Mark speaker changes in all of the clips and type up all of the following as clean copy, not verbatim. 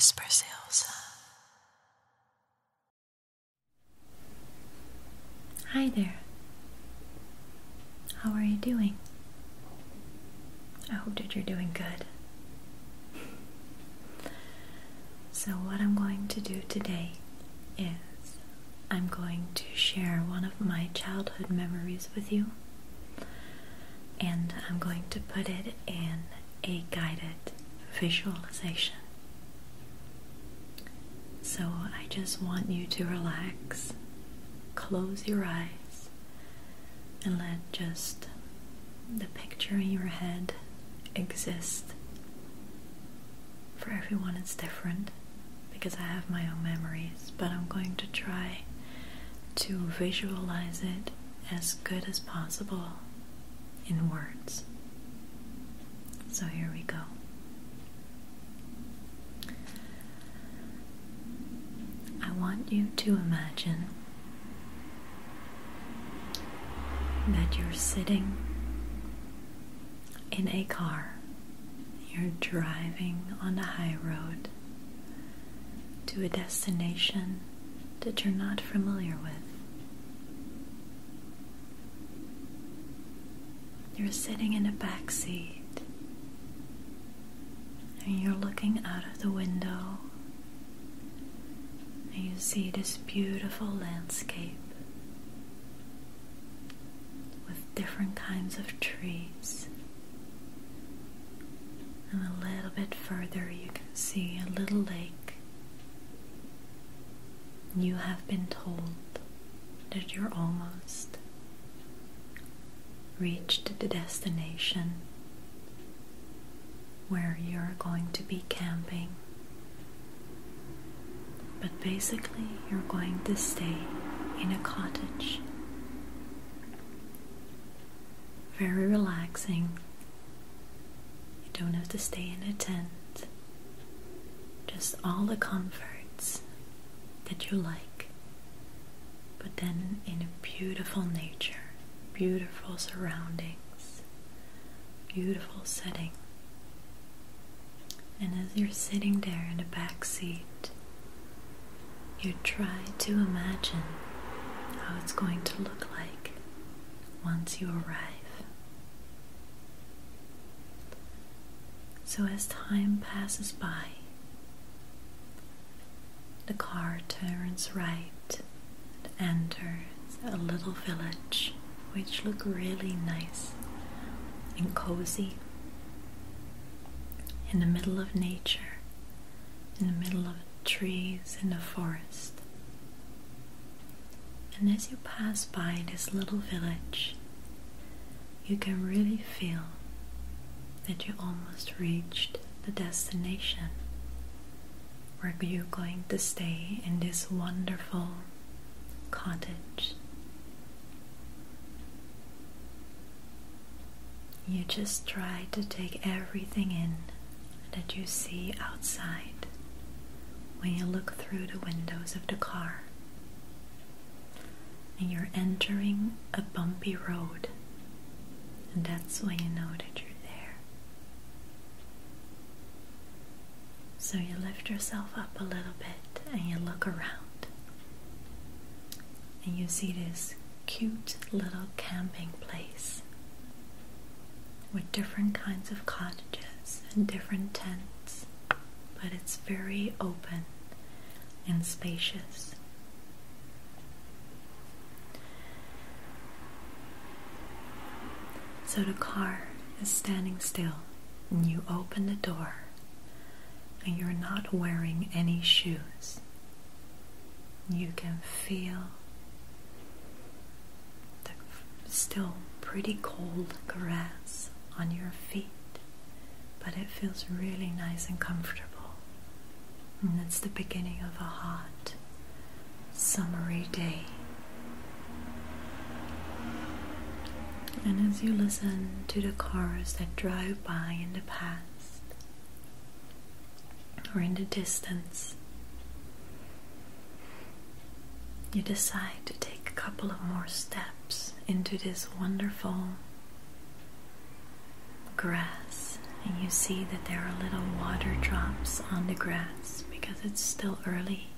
Speaker 1: Whisper Sales.
Speaker 2: Hi there. How are you doing? I hope that you're doing good. So what I'm going to do today is I'm going to share one of my childhood memories with you, and I'm going to put it in a guided visualization. So I just want you to relax, close your eyes, and let just the picture in your head exist. For everyone it's different because I have my own memories, but I'm going to try to visualize it as good as possible in words. So here we go. I want you to imagine that you're sitting in a car. You're driving on a high road to a destination that you're not familiar with. You're sitting in a back seat and you're looking out of the window and you see this beautiful landscape with different kinds of trees. And a little bit further you can see a little lake. You have been told that you're almost reached the destination where you're going to be camping. But basically you're going to stay in a cottage. Very relaxing. You don't have to stay in a tent. Just all the comforts that you like, but then in a beautiful nature, beautiful surroundings, beautiful setting. And as you're sitting there in the back seat, you try to imagine how it's going to look like once you arrive. So as time passes by, the car turns right and enters a little village which look really nice and cozy in the middle of nature, in the middle of trees in the forest. And as you pass by this little village, you can really feel that you almost reached the destination where you're going to stay in this wonderful cottage. You just try to take everything in that you see outside when you look through the windows of the car. And you're entering a bumpy road, and that's when you know that you're there. So you lift yourself up a little bit and you look around, and you see this cute little camping place with different kinds of cottages and different tents, but it's very open and spacious. So the car is standing still, and you open the door, and you're not wearing any shoes. You can feel the still pretty cold grass on your feet, but it feels really nice and comfortable. And it's the beginning of a hot, summery day. And as you listen to the cars that drive by in the past or in the distance, you decide to take a couple of more steps into this wonderful grass, and you see that there are little water drops on the grass because it's still early,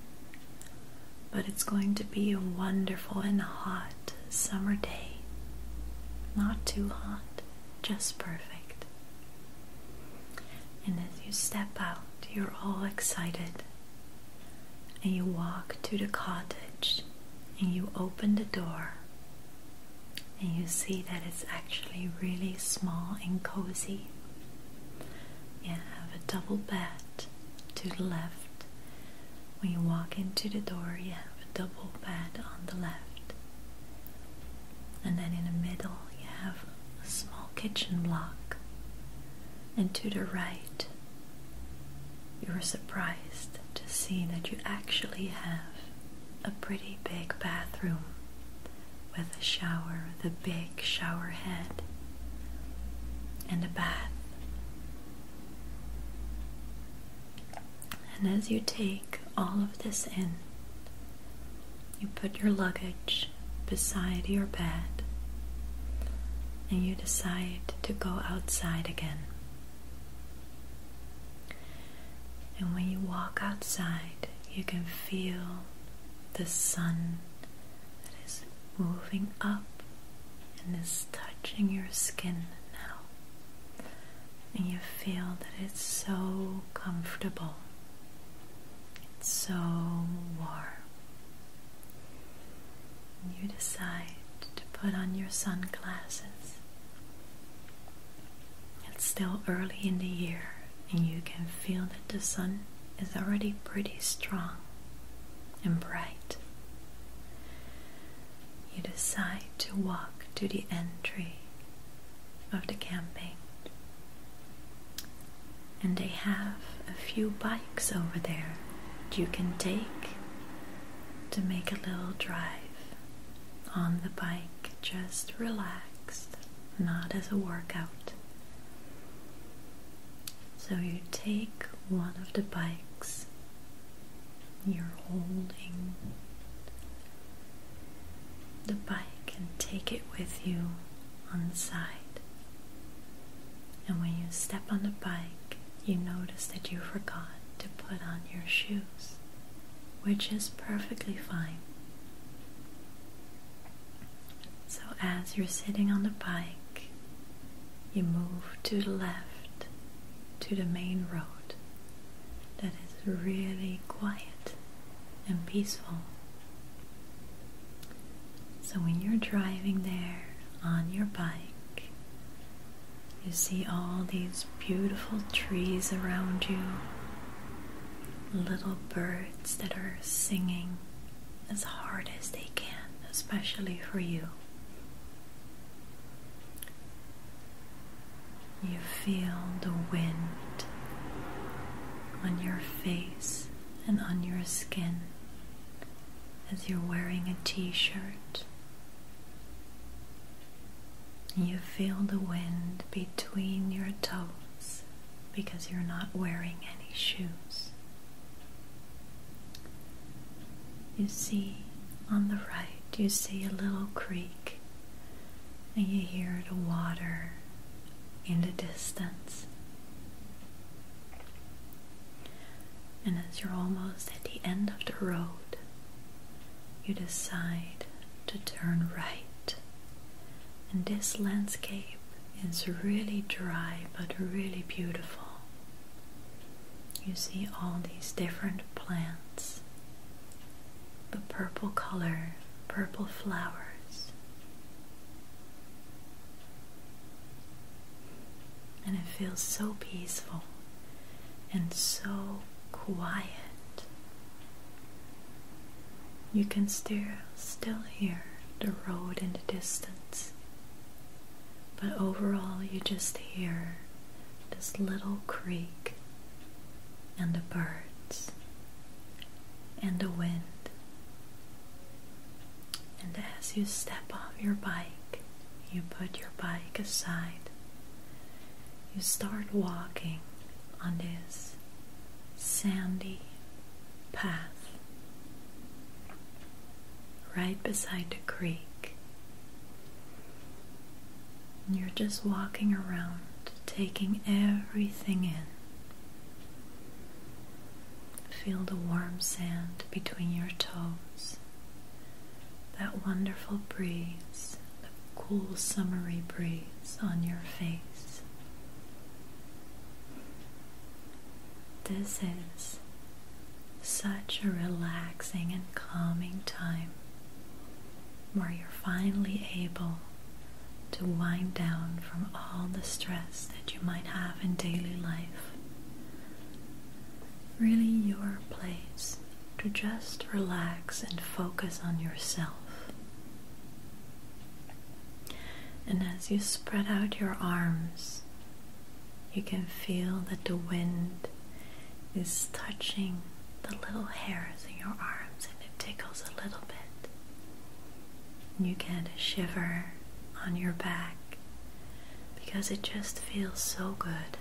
Speaker 2: but it's going to be a wonderful and hot summer day. Not too hot, just perfect. And as you step out, you're all excited, and you walk to the cottage, and you open the door, and you see that it's actually really small and cozy. You have a double bed to the left. When you walk into the door, you have a double bed on the left. And then in the middle, you have a small kitchen block. And to the right, you're surprised to see that you actually have a pretty big bathroom with a shower, the big shower head, and a bath. And as you take all of this in, you put your luggage beside your bed, and you decide to go outside again. And when you walk outside, you can feel the sun that is moving up and is touching your skin now. And you feel that it's so comfortable. It's so warm. And you decide to put on your sunglasses. It's still early in the year, and you can feel that the sun is already pretty strong and bright. You decide to walk to the entry of the camping, and they have a few bikes over there that you can take to make a little drive on the bike, just relaxed, not as a workout. So you take one of the bikes, you're holding the bike and take it with you on the side. And when you step on the bike, you notice that you forgot to put on your shoes, which is perfectly fine. So as you're sitting on the bike, you move to the left to the main road that is really quiet and peaceful. So when you're driving there on your bike, you see all these beautiful trees around you, little birds that are singing as hard as they can, especially for you. You feel the wind on your face and on your skin as you're wearing a t-shirt. You feel the wind between your toes because you're not wearing any shoes. You see on the right, you see a little creek, and you hear the water in the distance. And as you're almost at the end of the road, you decide to turn right. And this landscape is really dry but really beautiful. You see all these different plants, the purple color, purple flowers. And it feels so peaceful and so quiet. You can still hear the road in the distance, but overall you just hear this little creek and the birds and the wind. And as you step off your bike, you put your bike aside. You start walking on this sandy path right beside the creek. And you're just walking around, taking everything in, feel the warm sand between your toes, that wonderful breeze, the cool summery breeze on your face. This is such a relaxing and calming time where you're finally able to wind down from all the stress that you might have in daily life. Really your place to just relax and focus on yourself. And as you spread out your arms, you can feel that the wind is touching the little hairs in your arms, and it tickles a little bit. And you get a shiver on your back because it just feels so good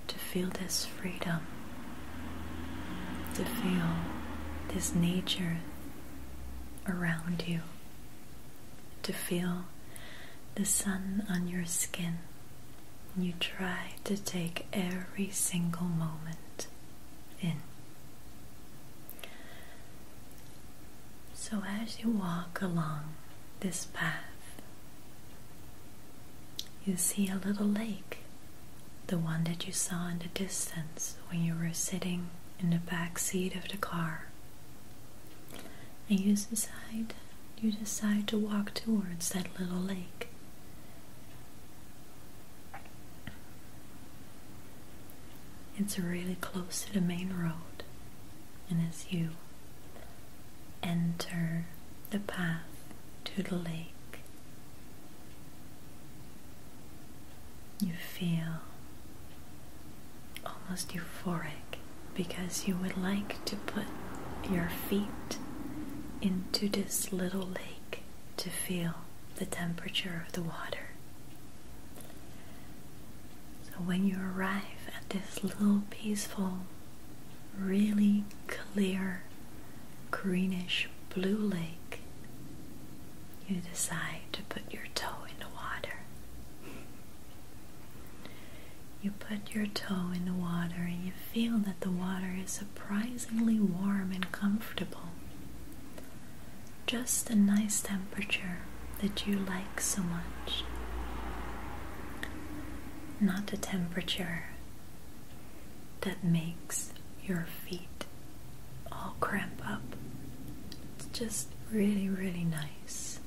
Speaker 2: to feel this freedom, to feel this nature around you, to feel the sun on your skin. You try to take every single moment in. So as you walk along this path, you see a little lake, the one that you saw in the distance when you were sitting in the back seat of the car. And you decide to walk towards that little lake. It's really close to the main road, and as you enter the path to the lake, you feel almost euphoric because you would like to put your feet into this little lake to feel the temperature of the water. So when you arrive at this little peaceful, really clear, greenish blue lake, you decide to put your toe in the water. You put your toe in the water and you feel that the water is surprisingly warm and comfortable. Just a nice temperature that you like so much. Not a temperature that makes your feet all cramp up. It's just really, really nice.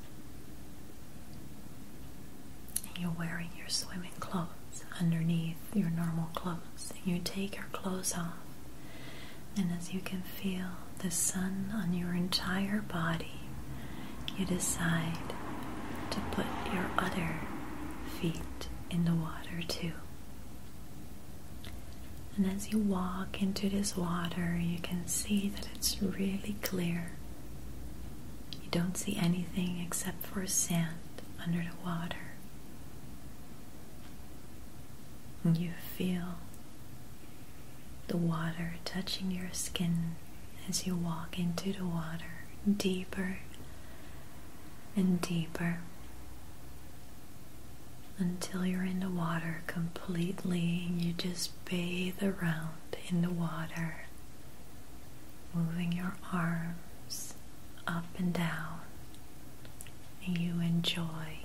Speaker 2: And you're wearing your swimming clothes underneath your normal clothes, and you take your clothes off, and as you can feel the sun on your entire body, you decide to put your other feet in the water too. And as you walk into this water, you can see that it's really clear. You don't see anything except for sand under the water. And you feel the water touching your skin as you walk into the water, deeper and deeper, until you're in the water completely and you just bathe around in the water, moving your arms up and down, and you enjoy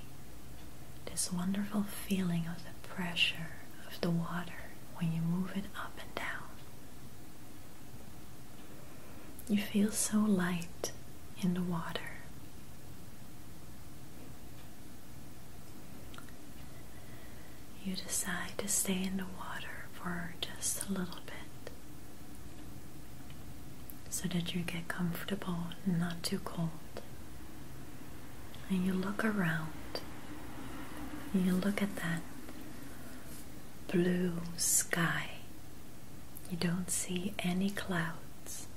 Speaker 2: this wonderful feeling of the pressure of the water when you move it up and down. You feel so light in the water. You decide to stay in the water for just a little bit so that you get comfortable and not too cold. And you look around and you look at that blue sky. You don't see any clouds.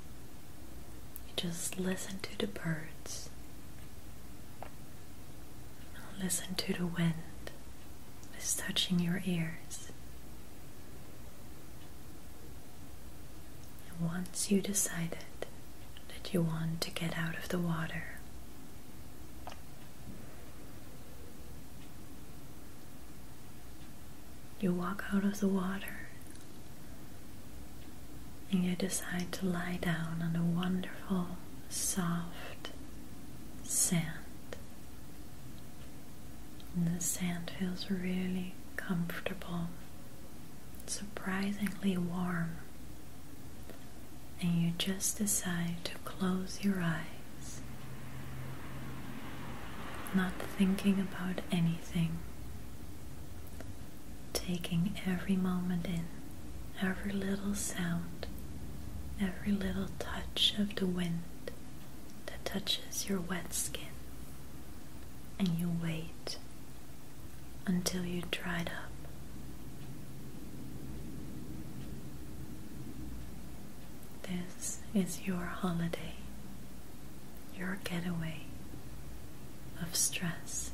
Speaker 2: You just listen to the birds. Listen to the wind that's touching your ears. And once you decided that you want to get out of the water, you walk out of the water and you decide to lie down on a wonderful, soft sand. And the sand feels really comfortable, surprisingly warm, and you just decide to close your eyes, not thinking about anything, taking every moment in, every little sound, every little touch of the wind that touches your wet skin, and you wait until you dried up. This is your holiday, your getaway of stress